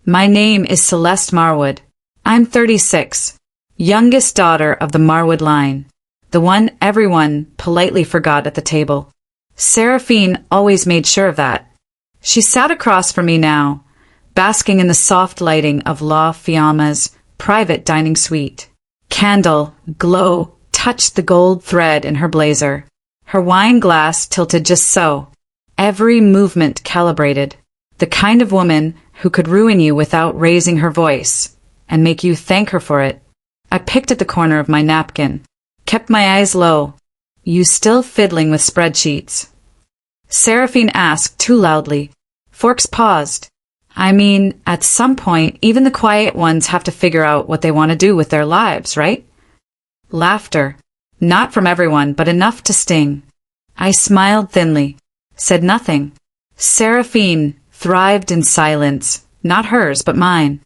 My name is Celeste Marwood. I'm 36, youngest daughter of the Marwood line, the one everyone politely forgot at the table. Seraphine always made sure of that. She sat across from me now, basking in the soft lighting of La Fiamma's private dining suite. Candle, glow, touched the gold thread in her blazer. Her wine glass tilted just so, every movement calibrated. The kind of woman who could ruin you without raising her voice, and make you thank her for it. I picked at the corner of my napkin, kept my eyes low. You still fiddling with spreadsheets? Seraphine asked too loudly. Forks paused. I mean, at some point, even the quiet ones have to figure out what they want to do with their lives, right? Laughter. Not from everyone, but enough to sting. I smiled thinly, said nothing. Seraphine thrived in silence, not hers, but mine.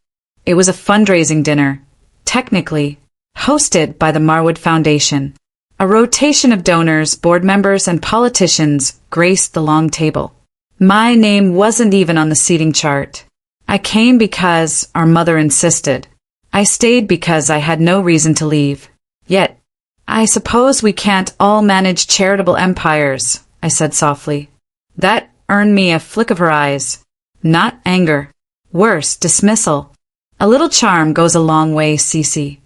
It was a fundraising dinner, technically, hosted by the Marwood Foundation. A rotation of donors, board members, and politicians graced the long table. My name wasn't even on the seating chart. I came because our mother insisted. I stayed because I had no reason to leave. Yet, I suppose we can't all manage charitable empires, I said softly. That earned me a flick of her eyes. Not anger. Worse, dismissal. A little charm goes a long way, Cece.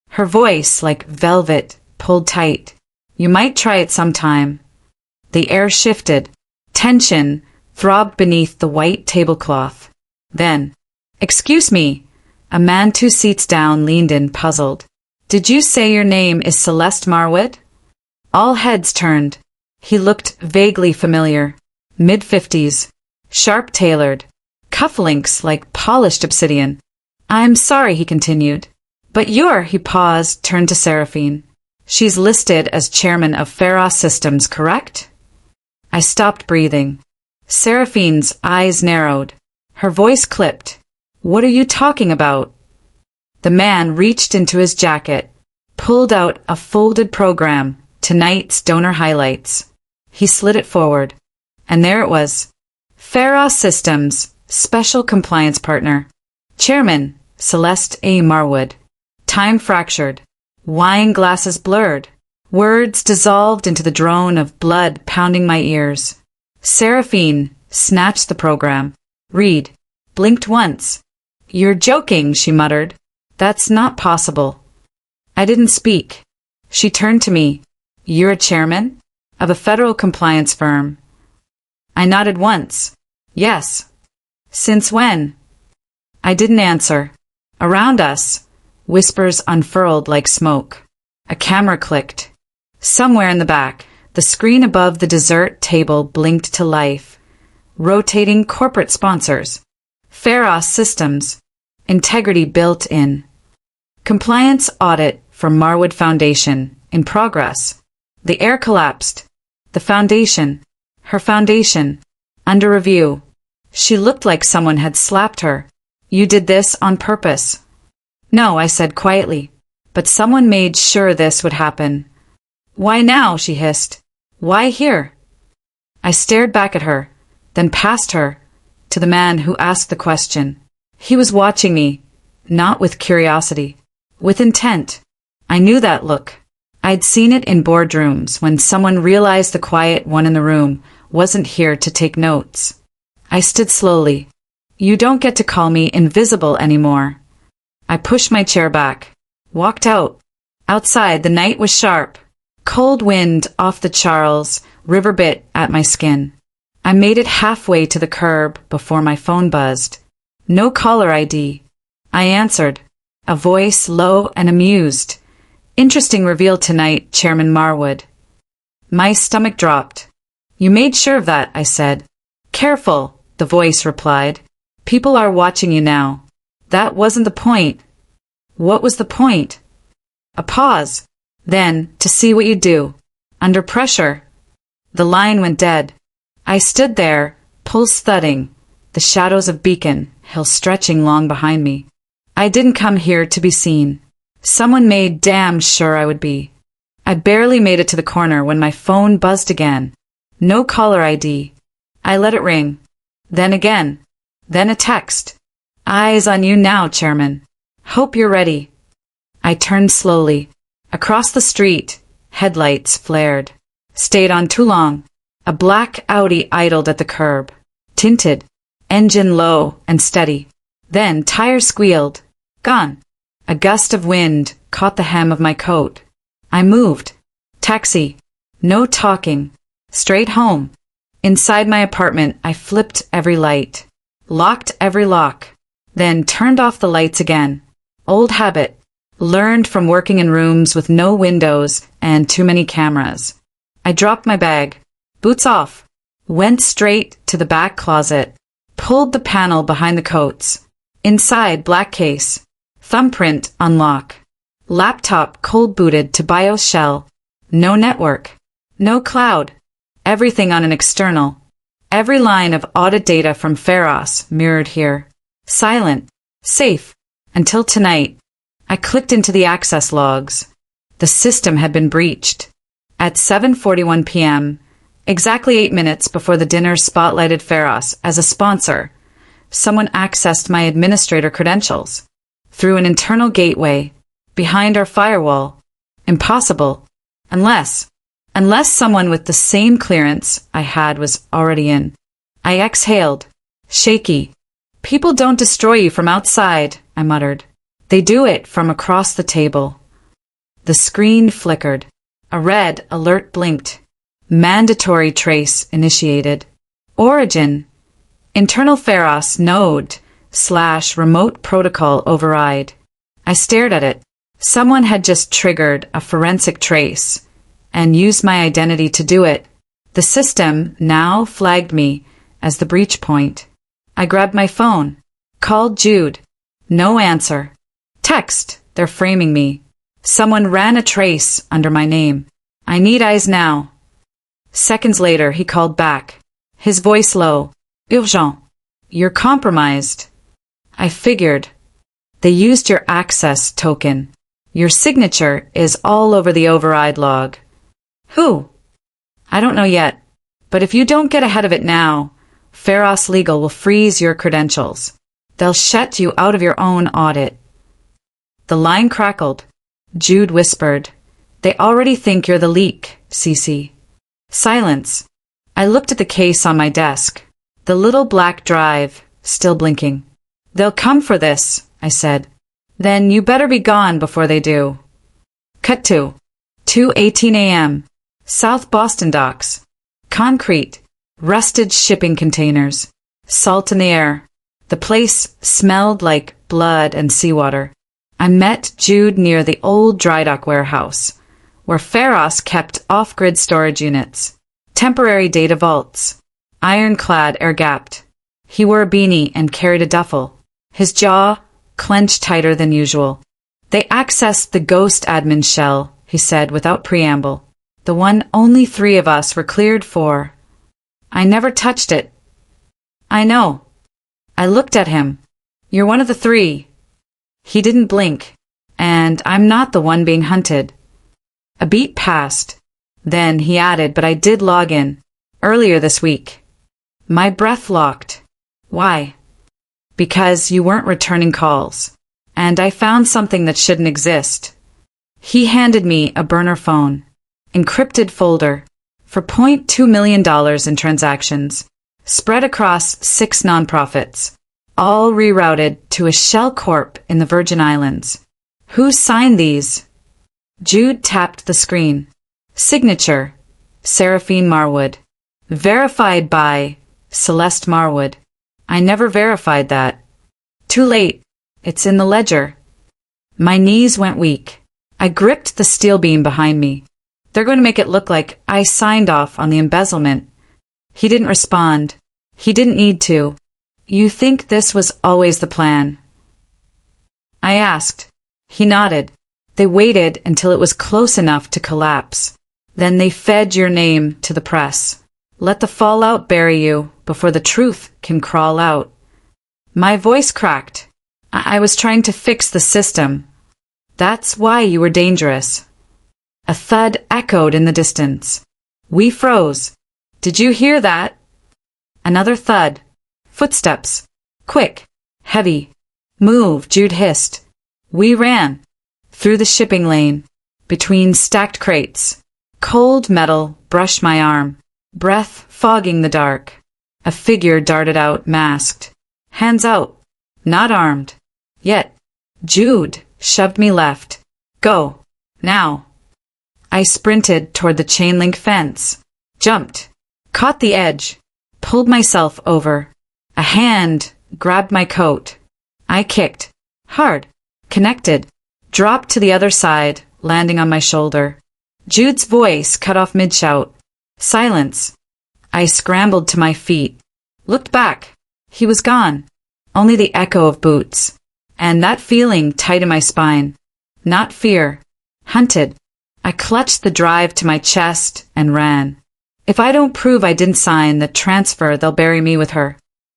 Her voice, like velvet, pulled tight. You might try it sometime. The air shifted. Tension throbbed beneath the white tablecloth. Then, excuse me, a man 2 seats down leaned in, puzzled. Did you say your name is Celeste Marwood? All heads turned. He looked vaguely familiar. Mid-50s. Sharp-tailored. Cufflinks like polished obsidian. I'm sorry, he continued. But he paused, turned to Seraphine. She's listed as chairman of Pharos Systems, correct? I stopped breathing. Seraphine's eyes narrowed. Her voice clipped. What are you talking about? The man reached into his jacket, pulled out a folded program, tonight's donor highlights. He slid it forward. And there it was. Pharos Systems, special compliance partner. Chairman, Celeste A. Marwood. Time fractured. Wine glasses blurred. Words dissolved into the drone of blood pounding my ears. Seraphine snatched the program. Read. Blinked once. You're joking, she muttered. That's not possible. I didn't speak. She turned to me. You're a chairman? Of a federal compliance firm. I nodded once. Yes. Since when? I didn't answer. Around us, whispers unfurled like smoke. A camera clicked. Somewhere in the back, the screen above the dessert table blinked to life. Rotating corporate sponsors. Pharos Systems. Integrity built in. Compliance audit for Marwood Foundation in progress. The air collapsed. The foundation. Her foundation. Under review. She looked like someone had slapped her. You did this on purpose. No, I said quietly. But someone made sure this would happen. Why now? She hissed. Why here? I stared back at her, then past her, to the man who asked the question. He was watching me, not with curiosity, with intent. I knew that look. I'd seen it in boardrooms when someone realized the quiet one in the room wasn't here to take notes. I stood slowly. You don't get to call me invisible anymore. I pushed my chair back, walked out. Outside, the night was sharp. Cold wind off the Charles River bit at my skin. I made it halfway to the curb before my phone buzzed. No caller ID. I answered, a voice low and amused. Interesting reveal tonight, Chairman Marwood. My stomach dropped. You made sure of that, I said. Careful, the voice replied. People are watching you now. That wasn't the point. What was the point? A pause. Then, to see what you'd do. Under pressure. The line went dead. I stood there, pulse thudding, the shadows of Beacon Hill stretching long behind me. I didn't come here to be seen. Someone made damn sure I would be. I barely made it to the corner when my phone buzzed again. No caller ID. I let it ring. Then again. Then a text. Eyes on you now, Chairman. Hope you're ready. I turned slowly. Across the street, headlights flared. Stayed on too long. A black Audi idled at the curb. Tinted. Engine low and steady. Then tires squealed. Gone. A gust of wind caught the hem of my coat. I moved. Taxi. No talking. Straight home. Inside my apartment, I flipped every light. Locked every lock. Then turned off the lights again. Old habit. Learned from working in rooms with no windows and too many cameras. I dropped my bag. Boots off. Went straight to the back closet. Pulled the panel behind the coats. Inside, black case. Thumbprint unlock. Laptop cold booted to BIOS shell. No network. No cloud. Everything on an external. Every line of audit data from Pharos mirrored here. Silent. Safe. Until tonight. I clicked into the access logs. The system had been breached. At 7:41 p.m., exactly 8 minutes before the dinner spotlighted Pharos as a sponsor, someone accessed my administrator credentials. Through an internal gateway. Behind our firewall. Impossible. Unless someone with the same clearance I had was already in. I exhaled. Shaky. People don't destroy you from outside, I muttered. They do it from across the table. The screen flickered. A red alert blinked. Mandatory trace initiated. Origin. Internal Pharos node / remote protocol override. I stared at it. Someone had just triggered a forensic trace and used my identity to do it. The system now flagged me as the breach point. I grabbed my phone. Called Jude. No answer. Text. They're framing me. Someone ran a trace under my name. I need eyes now. Seconds later, he called back. His voice low. Urgent. You're compromised. I figured. They used your access token. Your signature is all over the override log. Who? I don't know yet. But if you don't get ahead of it now, Pharos Legal will freeze your credentials. They'll shut you out of your own audit. The line crackled. Jude whispered. They already think you're the leak, Cece. Silence. I looked at the case on my desk. The little black drive, still blinking. They'll come for this, I said. Then you better be gone before they do. Cut to 2:18 a.m. South Boston docks. Concrete. Rusted shipping containers. Salt in the air. The place smelled like blood and seawater. I met Jude near the old dry dock warehouse, where Pharos kept off-grid storage units. Temporary data vaults. Ironclad air-gapped. He wore a beanie and carried a duffel. His jaw clenched tighter than usual. They accessed the ghost admin shell, he said without preamble. The one only 3 of us were cleared for. I never touched it. I know. I looked at him. You're one of the 3. He didn't blink. And I'm not the one being hunted. A beat passed. Then he added, but I did log in. Earlier this week. My breath locked. Why? Because you weren't returning calls. And I found something that shouldn't exist. He handed me a burner phone. Encrypted folder. For $0.2 million in transactions. Spread across 6 nonprofits. All rerouted to a shell corp in the Virgin Islands. Who signed these? Jude tapped the screen. Signature. Seraphine Marwood. Verified by Celeste Marwood. I never verified that. Too late. It's in the ledger. My knees went weak. I gripped the steel beam behind me. They're going to make it look like I signed off on the embezzlement. He didn't respond. He didn't need to. You think this was always the plan? I asked. He nodded. They waited until it was close enough to collapse. Then they fed your name to the press. Let the fallout bury you before the truth can crawl out. My voice cracked. I was trying to fix the system. That's why you were dangerous. A thud echoed in the distance. We froze. Did you hear that? Another thud. Footsteps. Quick. Heavy. Move, Jude hissed. We ran. Through the shipping lane. Between stacked crates. Cold metal brushed my arm. Breath fogging the dark. A figure darted out, masked. Hands out. Not armed. Yet. Jude shoved me left. Go. Now. I sprinted toward the chain-link fence. Jumped. Caught the edge. Pulled myself over. A hand grabbed my coat. I kicked. Hard. Connected. Dropped to the other side, landing on my shoulder. Jude's voice cut off mid-shout. Silence. I scrambled to my feet. Looked back. He was gone. Only the echo of boots. And that feeling tight in my spine. Not fear. Hunted. I clutched the drive to my chest and ran. If I don't prove I didn't sign the transfer, they'll bury me with her.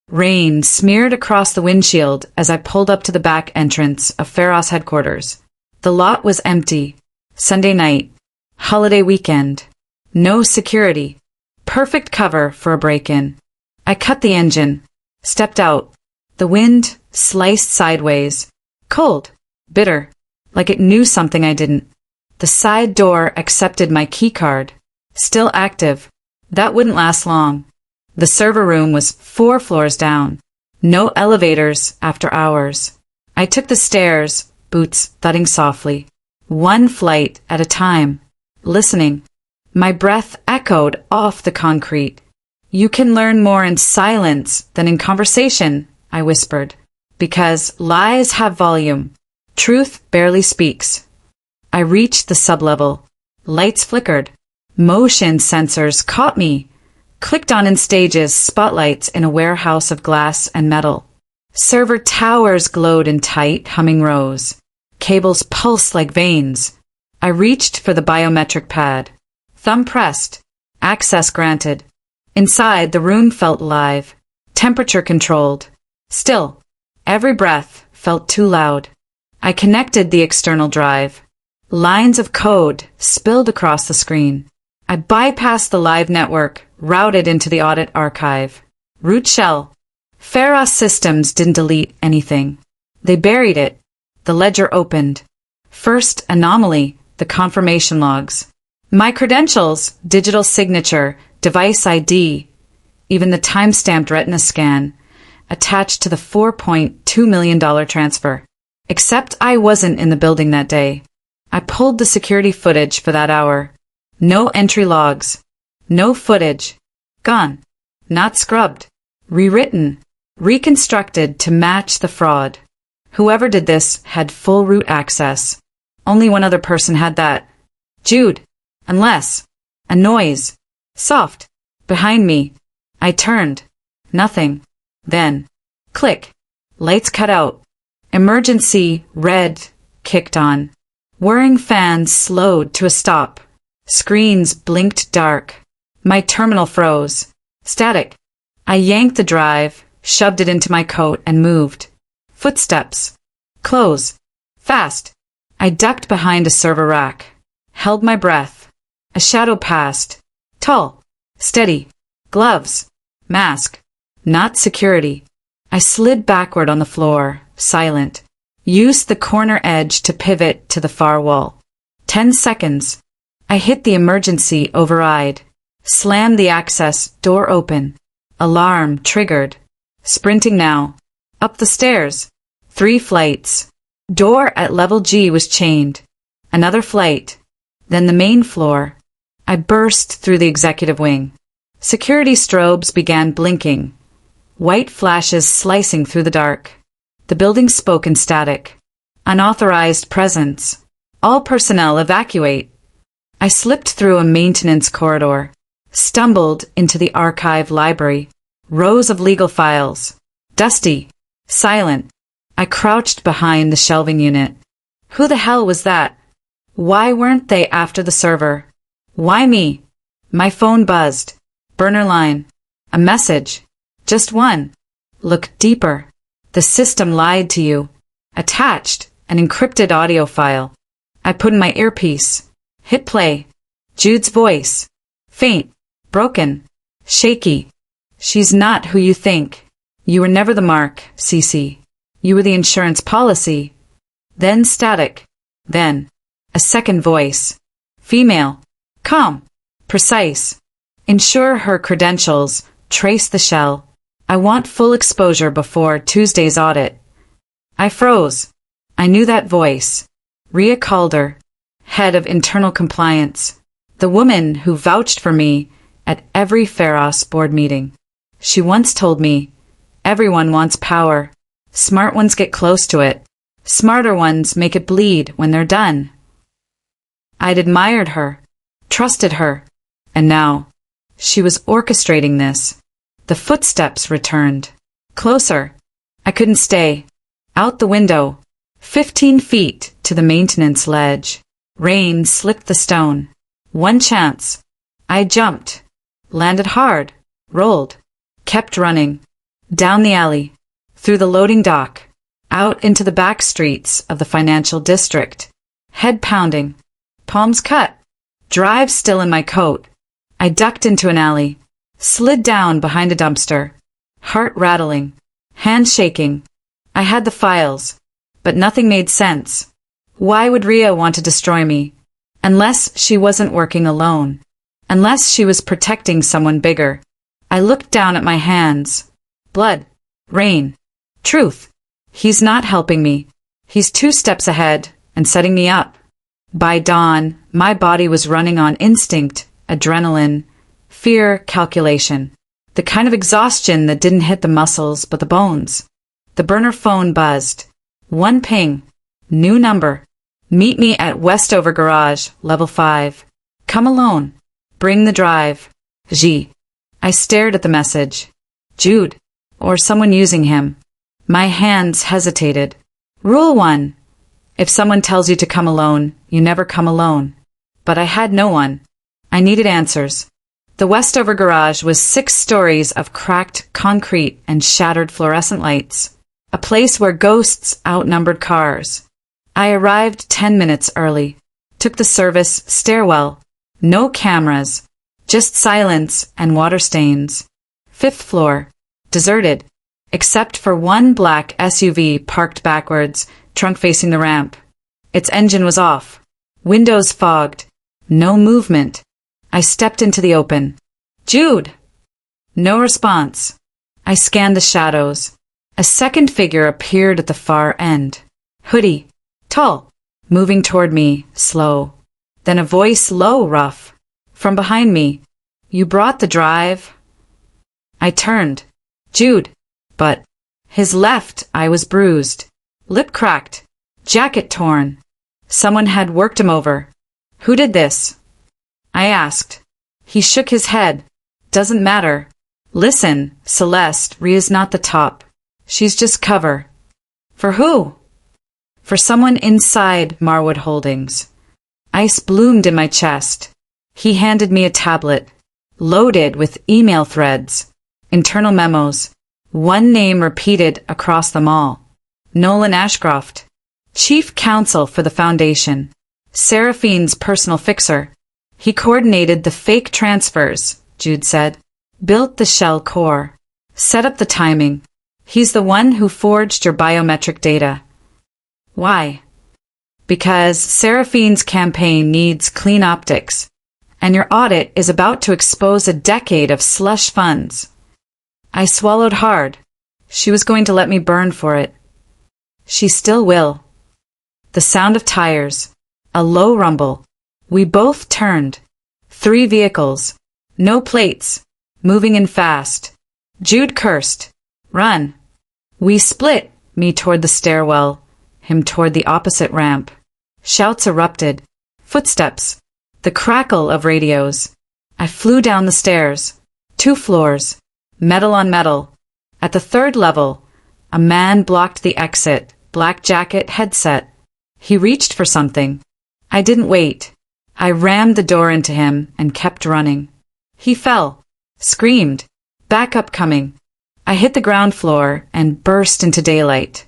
Rain smeared across the windshield as I pulled up to the back entrance of Pharos headquarters. The lot was empty. Sunday night. Holiday weekend. No security. Perfect cover for a break-in. I cut the engine. Stepped out. The wind sliced sideways. Cold. Bitter. Like it knew something I didn't. The side door accepted my keycard. Still active. That wouldn't last long. The server room was 4 floors down. No elevators after hours. I took the stairs, boots thudding softly. 1 flight at a time. Listening. My breath echoed off the concrete. You can learn more in silence than in conversation, I whispered. Because lies have volume. Truth barely speaks. I reached the sublevel. Lights flickered. Motion sensors caught me. Clicked on in stages, spotlights in a warehouse of glass and metal. Server towers glowed in tight, humming rows. Cables pulsed like veins. I reached for the biometric pad. Thumb pressed. Access granted. Inside, the room felt alive. Temperature controlled. Still, every breath felt too loud. I connected the external drive. Lines of code spilled across the screen. I bypassed the live network, routed into the audit archive. Root shell. Pharos systems didn't delete anything. They buried it. The ledger opened. First anomaly, the confirmation logs. My credentials, digital signature, device ID, even the time-stamped retina scan, attached to the $4.2 million transfer. Except I wasn't in the building that day. I pulled the security footage for that hour. No entry logs. No footage. Gone. Not scrubbed. Rewritten. Reconstructed to match the fraud. Whoever did this had full root access. Only one other person had that. Jude. Unless. A noise. Soft. Behind me. I turned. Nothing. Then. Click. Lights cut out. Emergency red kicked on. Whirring fans slowed to a stop. Screens blinked dark. My terminal froze. Static. I yanked the drive, shoved it into my coat, and moved. Footsteps. Close. Fast. I ducked behind a server rack. Held my breath. A shadow passed. Tall. Steady. Gloves. Mask. Not security. I slid backward on the floor, silent. Used the corner edge to pivot to the far wall. 10 seconds. I hit the emergency override. Slammed the access door open. Alarm triggered. Sprinting now. Up the stairs. 3 flights. Door at level G was chained. Another flight. Then the main floor. I burst through the executive wing. Security strobes began blinking. White flashes slicing through the dark. The building spoke in static. Unauthorized presence. All personnel evacuate. I slipped through a maintenance corridor. Stumbled into the archive library. Rows of legal files. Dusty. Silent. I crouched behind the shelving unit. Who the hell was that? Why weren't they after the server? Why me? My phone buzzed. Burner line. A message. Just one. Look deeper. The system lied to you. Attached, an encrypted audio file. I put in my earpiece. Hit play. Jude's voice. Faint. Broken. Shaky. She's not who you think. You were never the mark, Cece. You were the insurance policy. Then static. Then a second voice. Female. Calm. Precise. Ensure her credentials. Trace the shell. I want full exposure before Tuesday's audit. I froze. I knew that voice. Rhea Calder, head of internal compliance. The woman who vouched for me at every Pharos board meeting. She once told me, everyone wants power. Smart ones get close to it. Smarter ones make it bleed when they're done. I'd admired her, trusted her, and now she was orchestrating this. The footsteps returned. Closer. I couldn't stay. Out the window. 15 feet to the maintenance ledge. Rain slicked the stone. One chance. I jumped. Landed hard. Rolled. Kept running. Down the alley. Through the loading dock. Out into the back streets of the financial district. Head pounding. Palms cut. Drive still in my coat. I ducked into an alley. Slid down behind a dumpster. Heart rattling. Hand shaking. I had the files. But nothing made sense. Why would Rhea want to destroy me? Unless she wasn't working alone. Unless she was protecting someone bigger. I looked down at my hands. Blood. Rain. Truth. He's not helping me. He's 2 steps ahead and setting me up. By dawn, my body was running on instinct, adrenaline, fear, calculation. The kind of exhaustion that didn't hit the muscles but the bones. The burner phone buzzed. 1 ping. New number. Meet me at Westover Garage, level 5. Come alone. Bring the drive. G. I stared at the message. Jude. Or someone using him. My hands hesitated. Rule 1. If someone tells you to come alone, you never come alone. But I had no one. I needed answers. The Westover Garage was 6 stories of cracked concrete and shattered fluorescent lights. A place where ghosts outnumbered cars. I arrived 10 minutes early. Took the service stairwell. No cameras. Just silence and water stains. 5th floor. Deserted. Except for one black SUV parked backwards, trunk facing the ramp. Its engine was off. Windows fogged. No movement. I stepped into the open. Jude! No response. I scanned the shadows. A second figure appeared at the far end. Hoodie. Tall. Moving toward me, slow. Then a voice low, rough. From behind me. You brought the drive? I turned. Jude. But his left eye was bruised. Lip cracked. Jacket torn. Someone had worked him over. Who did this? I asked. He shook his head. Doesn't matter. Listen, Celeste, Rhea's not the top. She's just cover. For who? For someone inside Marwood Holdings. Ice bloomed in my chest. He handed me a tablet, loaded with email threads, internal memos, one name repeated across them all. Nolan Ashcroft, chief counsel for the foundation, Seraphine's personal fixer. He coordinated the fake transfers, Jude said, built the shell core, set up the timing. He's the one who forged your biometric data. Why? Because Seraphine's campaign needs clean optics, and your audit is about to expose a decade of slush funds. I swallowed hard. She was going to let me burn for it. She still will. The sound of tires. A low rumble. We both turned. 3 vehicles. No plates. Moving in fast. Jude cursed. Run. We split, me toward the stairwell, him toward the opposite ramp. Shouts erupted. Footsteps. The crackle of radios. I flew down the stairs. 2 floors. Metal on metal. At the 3rd level, a man blocked the exit, black jacket, headset. He reached for something. I didn't wait. I rammed the door into him and kept running. He fell. Screamed. Backup coming. I hit the ground floor and burst into daylight.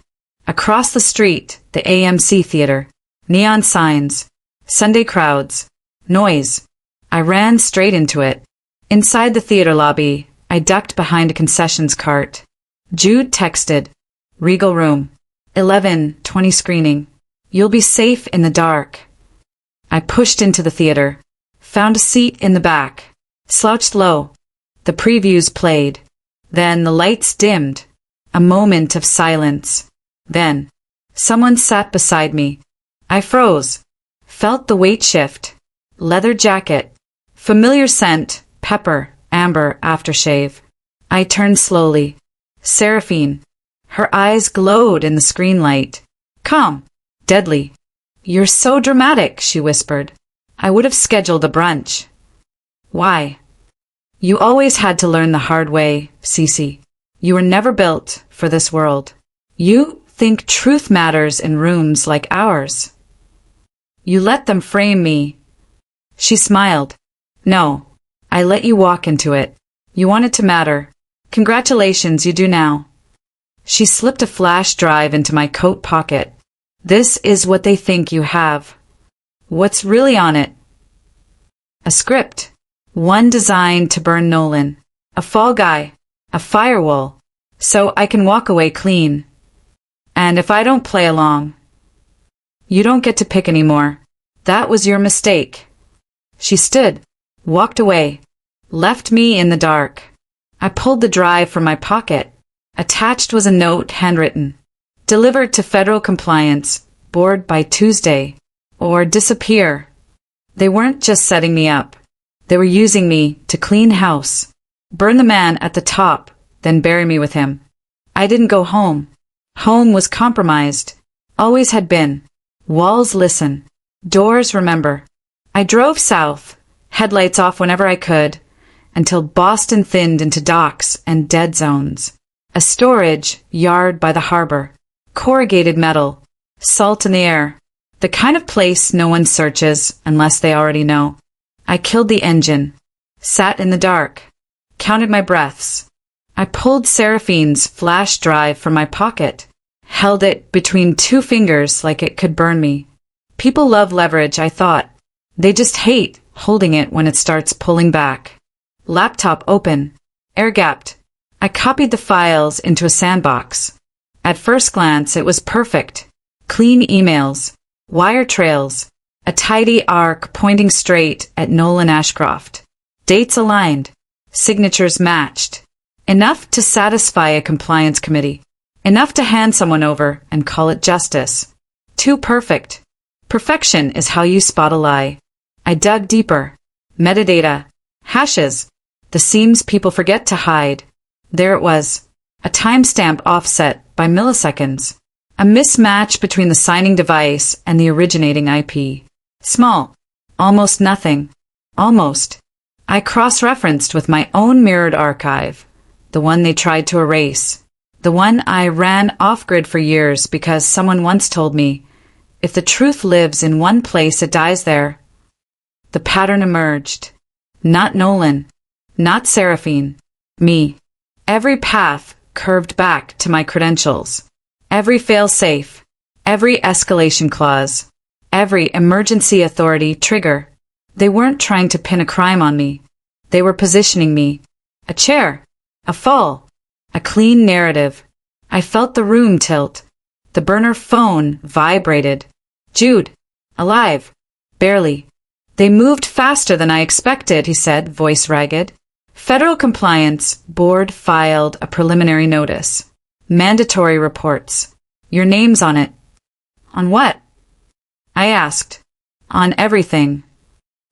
Across the street, the AMC theater. Neon signs. Sunday crowds. Noise. I ran straight into it. Inside the theater lobby, I ducked behind a concessions cart. Jude texted. Regal room. 11:20 screening. You'll be safe in the dark. I pushed into the theater, found a seat in the back, slouched low. The previews played. Then the lights dimmed. A moment of silence. Then, someone sat beside me. I froze. Felt the weight shift. Leather jacket. Familiar scent, pepper, amber aftershave. I turned slowly. Seraphine. Her eyes glowed in the screen light. Calm. Deadly. You're so dramatic, she whispered. I would have scheduled a brunch. Why? You always had to learn the hard way, Cece. You were never built for this world. You think truth matters in rooms like ours. You let them frame me. She smiled. No, I let you walk into it. You want it to matter. Congratulations, you do now. She slipped a flash drive into my coat pocket. This is what they think you have. What's really on it? A script. One designed to burn Nolan. A fall guy. A firewall. So I can walk away clean. And if I don't play along, you don't get to pick anymore. That was your mistake. She stood, walked away, left me in the dark. I pulled the drive from my pocket. Attached was a note handwritten. Delivered to federal compliance, board by Tuesday, or disappear. They weren't just setting me up. They were using me to clean house, burn the man at the top, then bury me with him. I didn't go home. Home was compromised. Always had been. Walls listen. Doors remember. I drove south, headlights off whenever I could, until Boston thinned into docks and dead zones. A storage yard by the harbor. Corrugated metal. Salt in the air. The kind of place no one searches unless they already know. I killed the engine. Sat in the dark. Counted my breaths. I pulled Seraphine's flash drive from my pocket. Held it between two fingers like it could burn me. People love leverage, I thought. They just hate holding it when it starts pulling back. Laptop open. Air-gapped. I copied the files into a sandbox. At first glance, it was perfect. Clean emails. Wire trails. A tidy arc pointing straight at Nolan Ashcroft. Dates aligned. Signatures matched. Enough to satisfy a compliance committee. Enough to hand someone over and call it justice. Too perfect. Perfection is how you spot a lie. I dug deeper. Metadata. Hashes. The seams people forget to hide. There it was. A timestamp offset by milliseconds. A mismatch between the signing device and the originating IP. Small. Almost nothing. Almost. I cross-referenced with my own mirrored archive. The one they tried to erase. The one I ran off-grid for years because someone once told me, if the truth lives in one place, it dies there. The pattern emerged. Not Nolan. Not Seraphine. Me. Every path curved back to my credentials. Every fail-safe. Every escalation clause. Every emergency authority trigger. They weren't trying to pin a crime on me. They were positioning me. A chair. A fall. A clean narrative. I felt the room tilt. The burner phone vibrated. Jude. Alive. Barely. They moved faster than I expected, he said, voice ragged. Federal Compliance Board filed a preliminary notice. Mandatory reports. Your name's on it. On what? I asked. On everything.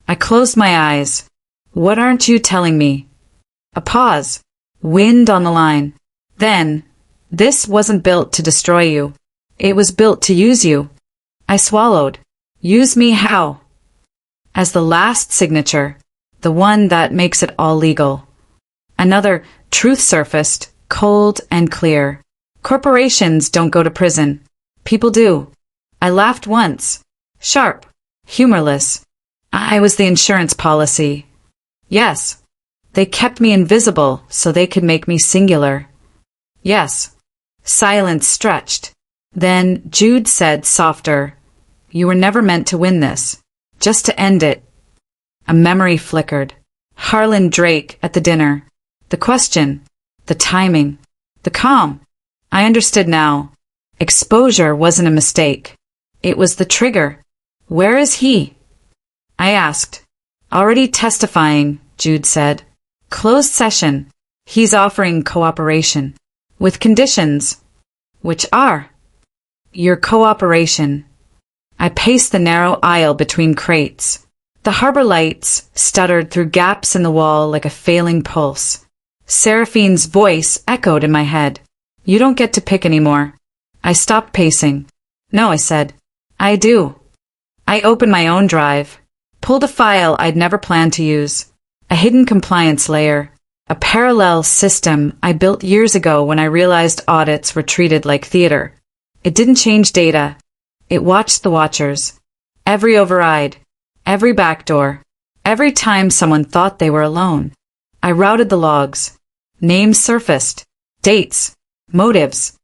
I closed my eyes. What aren't you telling me? A pause. Wind on the line. Then, this wasn't built to destroy you. It was built to use you. I swallowed. Use me how? As the last signature, the one that makes it all legal. Another truth surfaced, cold and clear. Corporations don't go to prison. People do. I laughed once. Sharp. Humorless. I was the insurance policy. Yes. They kept me invisible so they could make me singular. Yes. Silence stretched. Then Jude said softer, you were never meant to win this. Just to end it. A memory flickered. Harlan Drake at the dinner. The question. The timing. The calm. I understood now. Exposure wasn't a mistake. It was the trigger. Where is he? I asked. Already testifying, Jude said. Closed session. He's offering cooperation. With conditions. Which are? Your cooperation. I paced the narrow aisle between crates. The harbor lights stuttered through gaps in the wall like a failing pulse. Seraphine's voice echoed in my head. You don't get to pick anymore. I stopped pacing. No, I said. I do. I opened my own drive. Pulled a file I'd never planned to use. A hidden compliance layer. A parallel system I built years ago when I realized audits were treated like theater. It didn't change data. It watched the watchers. Every override. Every backdoor. Every time someone thought they were alone. I routed the logs. Names surfaced. Dates. Motives.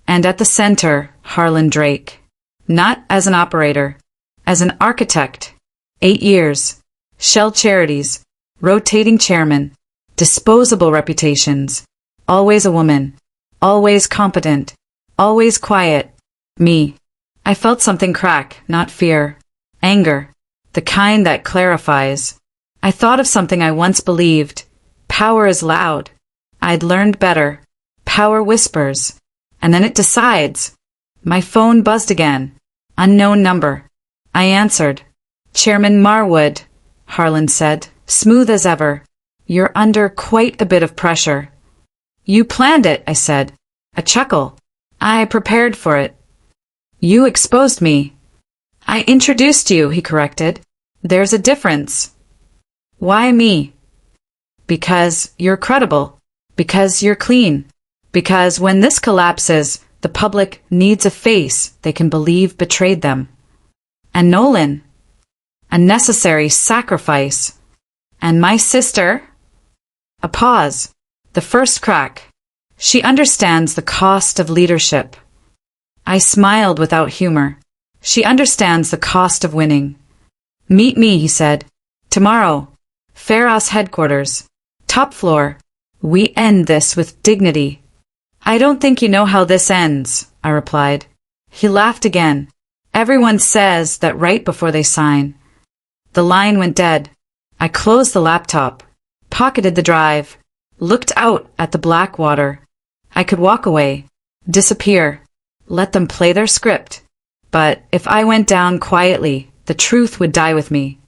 And at the center, Harlan Drake. Not as an operator. As an architect. 8 years. Shell charities. Rotating chairman. Disposable reputations. Always a woman. Always competent. Always quiet. Me. I felt something crack, not fear. Anger. The kind that clarifies. I thought of something I once believed. Power is loud. I'd learned better. Power whispers. And then it decides. My phone buzzed again. Unknown number. I answered. Chairman Marwood, Harlan said, smooth as ever. You're under quite a bit of pressure. You planned it, I said. A chuckle. I prepared for it. You exposed me. I introduced you, he corrected. There's a difference. Why me? Because you're credible. Because you're clean. Because when this collapses, the public needs a face they can believe betrayed them. And Nolan. A necessary sacrifice. And my sister. A pause. The first crack. She understands the cost of leadership. I smiled without humor. She understands the cost of winning. Meet me, he said. Tomorrow. Pharos headquarters. Top floor. We end this with dignity. I don't think you know how this ends, I replied. He laughed again. Everyone says that right before they sign. The line went dead. I closed the laptop, pocketed the drive, looked out at the black water. I could walk away, disappear, let them play their script. But if I went down quietly, the truth would die with me.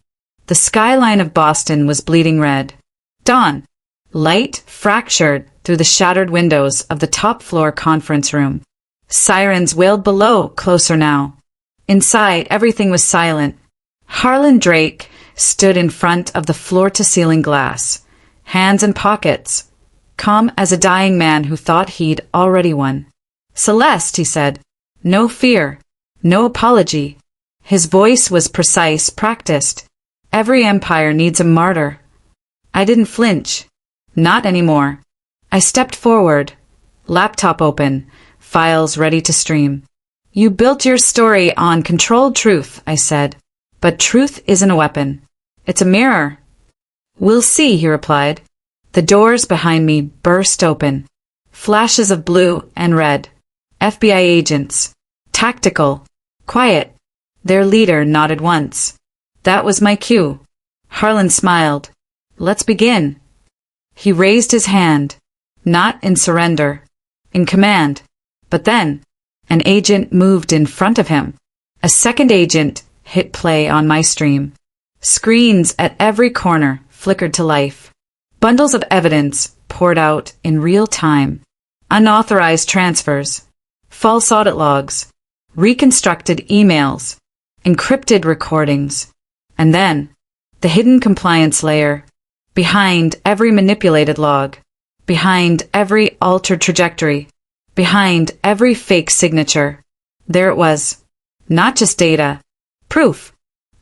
The skyline of Boston was bleeding red. Dawn. Light fractured through the shattered windows of the top-floor conference room. Sirens wailed below, closer now. Inside, everything was silent. Harlan Drake stood in front of the floor-to-ceiling glass, hands in pockets, calm as a dying man who thought he'd already won. Celeste, he said. No fear. No apology. His voice was precise, practiced. Every empire needs a martyr. I didn't flinch. Not anymore. I stepped forward. Laptop open. Files ready to stream. You built your story on controlled truth, I said. But truth isn't a weapon. It's a mirror. We'll see, he replied. The doors behind me burst open. Flashes of blue and red. FBI agents. Tactical. Quiet. Their leader nodded once. That was my cue. Harlan smiled. Let's begin. He raised his hand. Not in surrender. In command. But then, an agent moved in front of him. A second agent hit play on my stream. Screens at every corner flickered to life. Bundles of evidence poured out in real time. Unauthorized transfers. False audit logs. Reconstructed emails. Encrypted recordings. And then, the hidden compliance layer. Behind every manipulated log. Behind every altered trajectory. Behind every fake signature. There it was. Not just data. Proof.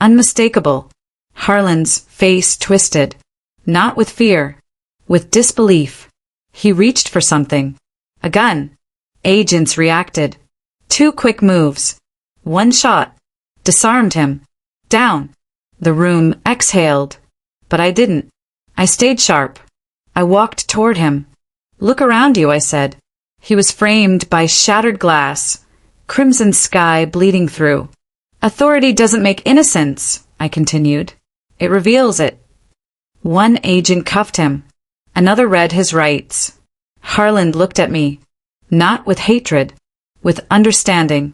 Unmistakable. Harlan's face twisted. Not with fear. With disbelief. He reached for something. A gun. Agents reacted. 2 quick moves. 1 shot. Disarmed him. Down. The room exhaled. But I didn't. I stayed sharp. I walked toward him. Look around you, I said. He was framed by shattered glass, crimson sky bleeding through. Authority doesn't make innocence, I continued. It reveals it. One agent cuffed him. Another read his rights. Harland looked at me, not with hatred, with understanding.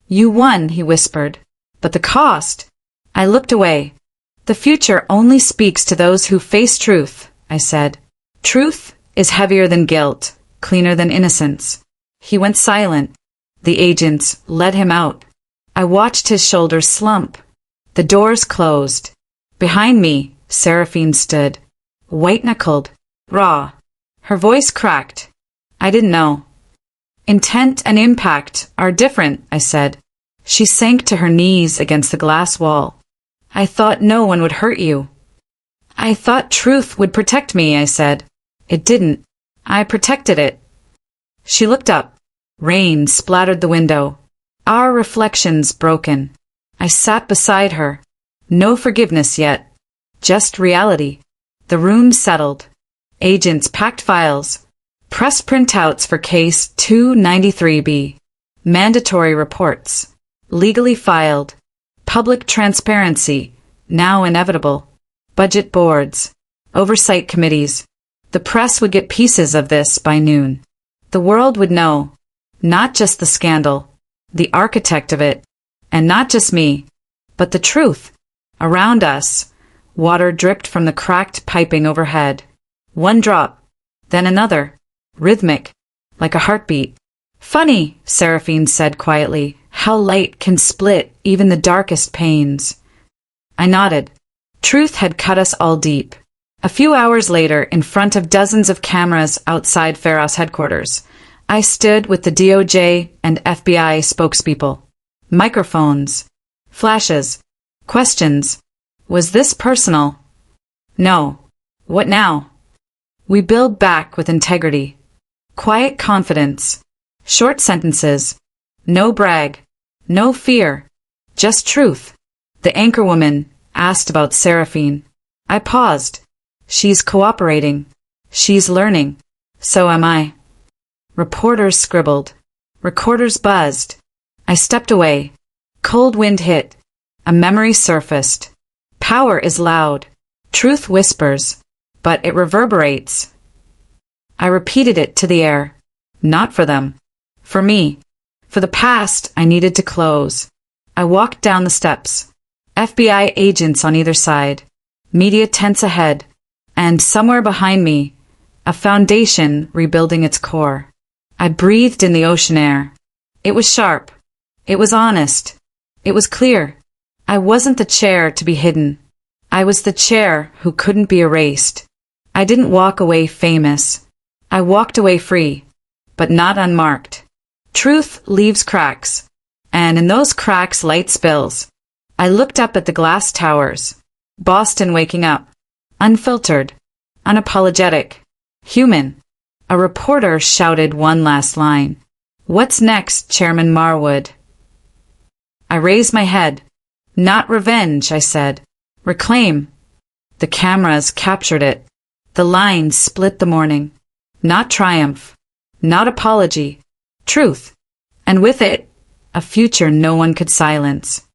You won, he whispered. But the cost? I looked away. The future only speaks to those who face truth, I said. Truth is heavier than guilt, cleaner than innocence. He went silent. The agents led him out. I watched his shoulders slump. The doors closed. Behind me, Seraphine stood, white-knuckled, raw. Her voice cracked. I didn't know. Intent and impact are different, I said. She sank to her knees against the glass wall. I thought no one would hurt you. I thought truth would protect me, I said. It didn't. I protected it. She looked up. Rain splattered the window. Our reflections broken. I sat beside her. No forgiveness yet. Just reality. The room settled. Agents packed files. Pressed printouts for case 293B. Mandatory reports. Legally filed. Public transparency. Now inevitable. Budget boards. Oversight committees. The press would get pieces of this by noon. The world would know. Not just the scandal. The architect of it. And not just me. But the truth. Around us. Water dripped from the cracked piping overhead. One drop. Then another. Rhythmic. Like a heartbeat. Funny, Seraphine said quietly, how light can split even the darkest pains. I nodded. Truth had cut us all deep. A few hours later, in front of dozens of cameras outside Pharos headquarters, I stood with the DOJ and FBI spokespeople. Microphones. Flashes. Questions. Was this personal? No. What now? We build back with integrity. Quiet confidence. Short sentences. No brag. No fear. Just truth. The anchorwoman asked about Seraphine. I paused. She's cooperating. She's learning. So am I. Reporters scribbled. Recorders buzzed. I stepped away. Cold wind hit. A memory surfaced. Power is loud. Truth whispers. But it reverberates. I repeated it to the air. Not for them. For me. For the past I needed to close. I walked down the steps. FBI agents on either side. Media tense ahead. And somewhere behind me, a foundation rebuilding its core. I breathed in the ocean air. It was sharp. It was honest. It was clear. I wasn't the chair to be hidden. I was the chair who couldn't be erased. I didn't walk away famous. I walked away free, but not unmarked. Truth leaves cracks, and in those cracks light spills. I looked up at the glass towers. Boston waking up. Unfiltered. Unapologetic. Human. A reporter shouted one last line. What's next, Chairman Marwood? I raised my head. Not revenge, I said. Reclaim. The cameras captured it. The lines split the morning. Not triumph. Not apology. Truth. And with it, a future no one could silence.